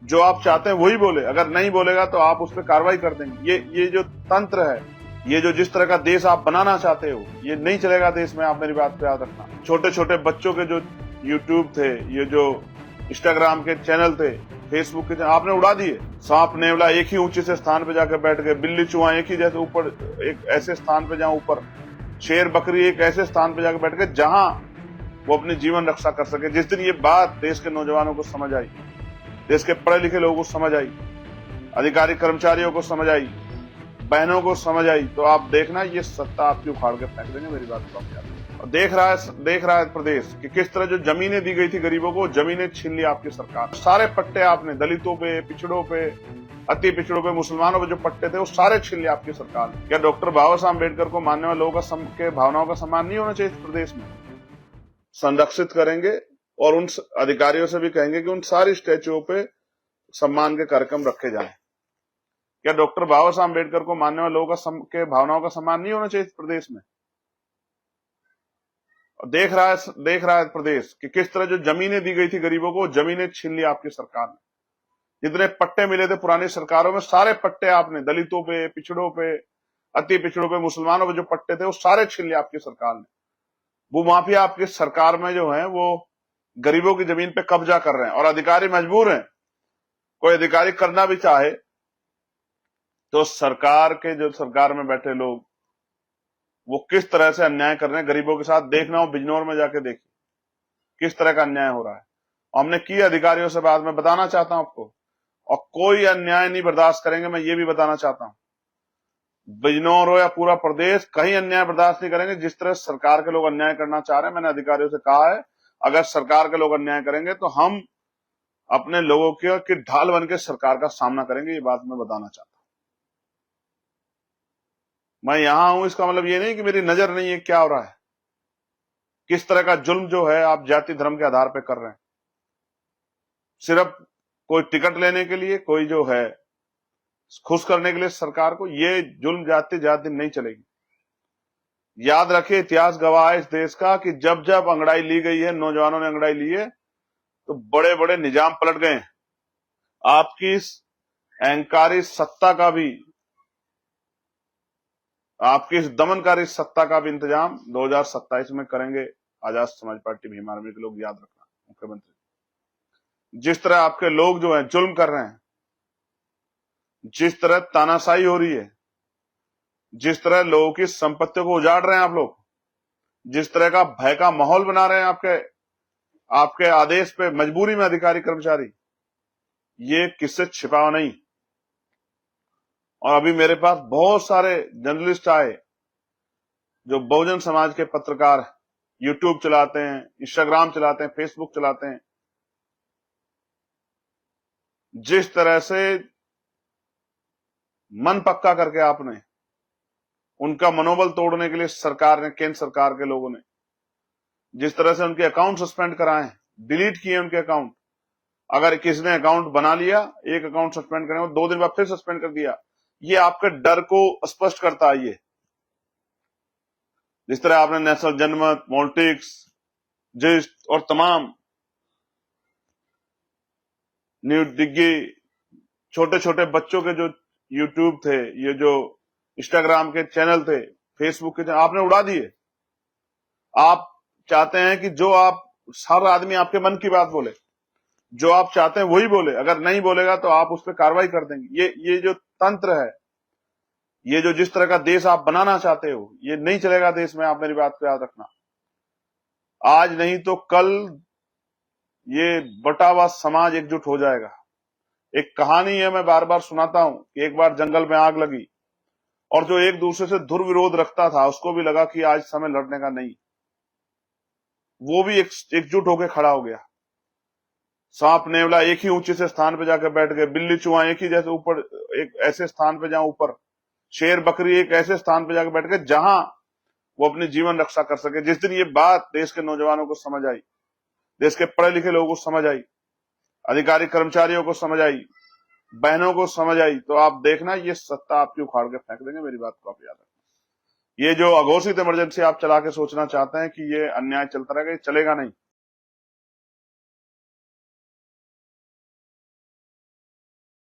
जो आप चाहते हैं वही बोले, अगर नहीं बोलेगा तो आप उस पर कार्रवाई कर देंगे। ये जो तंत्र है, ये जो जिस तरह का देश आप बनाना चाहते हो, ये नहीं चलेगा देश में। आप मेरी बात को याद रखना। छोटे छोटे बच्चों के जो यूट्यूब थे, ये जो इंस्टाग्राम के चैनल थे, फेसबुक के चैनल, आपने उड़ा दिए। सांप नेवला एक ही ऊंचे से स्थान पे जाकर बैठ गए, बिल्ली चूहा एक ही जैसे ऊपर एक ऐसे स्थान पे जहां ऊपर, शेर बकरी एक ऐसे स्थान पे जाकर बैठ गए जहां वो अपनी जीवन रक्षा कर सके। जिस दिन ये बात देश के नौजवानों को समझ आई, देश के पढ़े लिखे लोगों को समझ आई, अधिकारी कर्मचारियों को समझ आई, बहनों को समझ आई, तो आप देखना ये सत्ता आपकी उखाड़ के फेंक देंगे। मेरी बात को आप याद रखना। और देख रहा है प्रदेश कि किस तरह जो जमीनें दी गई थी गरीबों को, जमीनें छीन ली आपकी सरकार। सारे पट्टे आपने दलितों पे, पिछड़ों पे, अति पिछड़ों पे, मुसलमानों पे जो पट्टे थे वो सारे छीन लिए आपकी सरकार ने। क्या डॉक्टर बाबा साहब अम्बेडकर को मानने वाले लोगों के भावनाओं का सम्मान नहीं होना चाहिए इस प्रदेश में? संरक्षित करेंगे और उन अधिकारियों से भी कहेंगे कि उन सारी स्टैच्यूओं पे सम्मान के कार्यक्रम रखे जाएं। क्या डॉक्टर बाबा साहब अम्बेडकर को मानने वाले लोगों के भावनाओं का सम्मान नहीं होना चाहिए इस प्रदेश में? और देख रहा है प्रदेश कि किस तरह जो जमीनें दी गई थी गरीबों को, जमीनें छीन ली आपकी सरकार ने। जितने पट्टे मिले थे पुरानी सरकारों में, सारे पट्टे आपने दलितों पे, पिछड़ों पे, अति पिछड़ों पे, मुसलमानों पे जो पट्टे थे वो सारे छीन लिए आपकी सरकार ने। भूमाफिया आपकी सरकार में जो है वो गरीबों की जमीन पे कब्जा कर रहे हैं और अधिकारी मजबूर हैं। कोई अधिकारी करना भी चाहे तो सरकार में बैठे लोग वो किस तरह से अन्याय कर रहे हैं गरीबों के साथ। देखना हो बिजनौर में जाके देखिए किस तरह का अन्याय हो रहा है। और हमने की अधिकारियों से बात में बताना चाहता हूं आपको, और कोई अन्याय नहीं बर्दाश्त करेंगे। मैं ये भी बताना चाहता हूं, बिजनौर हो या पूरा प्रदेश, कहीं अन्याय बर्दाश्त नहीं करेंगे। जिस तरह सरकार के लोग अन्याय करना चाह रहे हैं, मैंने अधिकारियों से कहा है, अगर सरकार के लोग अन्याय करेंगे तो हम अपने लोगों की ढाल बन के सरकार का सामना करेंगे। ये बात मैं बताना चाहता हूं। मैं यहां हूं इसका मतलब ये नहीं कि मेरी नजर नहीं है क्या हो रहा है, किस तरह का जुल्म जो है आप जाति धर्म के आधार पर कर रहे हैं। सिर्फ कोई टिकट लेने के लिए, कोई जो है खुश करने के लिए सरकार को, ये जुल्म जाति दिन नहीं चलेगी। याद रखिए, इतिहास गवाह है इस देश का कि जब जब अंगड़ाई ली गई है, नौजवानों ने अंगड़ाई ली है, तो बड़े बड़े निजाम पलट गए। आपकी इस अहंकारी सत्ता का भी, आपकी इस दमनकारी सत्ता का भी इंतजाम 2027 में करेंगे आजाद समाज पार्टी भीम आर्मी के लोग। याद रखना मुख्यमंत्री, जिस तरह आपके लोग जो है जुल्म कर रहे हैं, जिस तरह तानाशाही हो रही है, जिस तरह लोगों की संपत्तियों को उजाड़ रहे हैं आप लोग, जिस तरह का भय का माहौल बना रहे हैं आपके आदेश पे मजबूरी में अधिकारी कर्मचारी, ये किससे छिपावा नहीं। और अभी मेरे पास बहुत सारे जर्नलिस्ट आए जो बहुजन समाज के पत्रकार, यूट्यूब चलाते हैं, इंस्टाग्राम चलाते हैं, फेसबुक चलाते हैं। जिस तरह से मन पक्का करके आपने उनका मनोबल तोड़ने के लिए सरकार ने, केंद्र सरकार के लोगों ने जिस तरह से उनके अकाउंट सस्पेंड कराए, डिलीट किए उनके अकाउंट। अगर किसी ने अकाउंट बना लिया, एक अकाउंट सस्पेंड करें, 2 दिन बाद फिर सस्पेंड कर दिया, ये आपके डर को स्पष्ट करता है। ये जिस तरह आपने नेशनल जनमत, पॉलिटिक्स, जिस्ट और तमाम न्यूज दिग्गी, छोटे छोटे बच्चों के जो यूट्यूब थे, ये जो इंस्टाग्राम के चैनल थे, फेसबुक के चैनल, आपने उड़ा दिए। आप चाहते हैं कि जो आप, हर आदमी आपके मन की बात बोले, जो आप चाहते हैं वही बोले, अगर नहीं बोलेगा तो आप उस पर कार्रवाई कर देंगे। ये जो तंत्र है, ये जो जिस तरह का देश आप बनाना चाहते हो, ये नहीं चलेगा देश में। आप मेरी बात को याद रखना। आज नहीं तो कल ये बटा हुआ समाज एकजुट हो जाएगा। एक कहानी है, मैं बार बार सुनाता हूं कि एक बार जंगल में आग लगी और जो एक दूसरे से दुर्विरोध रखता था उसको भी लगा कि आज समय लड़ने का नहीं, वो भी एकजुट होकर खड़ा हो गया। सांप नेवला एक ही ऊंचे से स्थान पे जाकर बैठ गए, बिल्ली चूहा एक ही जैसे ऊपर एक ऐसे स्थान पे जहां ऊपर, शेर बकरी एक ऐसे स्थान पे जाकर बैठ गए जहां वो अपनी जीवन रक्षा कर सके। जिस दिन ये बात देश के नौजवानों को समझ आई, देश के पढ़े लिखे लोगों को समझ आई, अधिकारी कर्मचारियों को समझ आई, बहनों को समझ आई, तो आप देखना ये सत्ता आपकी उखाड़ के फेंक देंगे। मेरी बात को आप याद रखना। ये जो अघोषित इमरजेंसी आप चला के सोचना चाहते हैं कि ये अन्याय चलता रहेगा, ये चलेगा नहीं।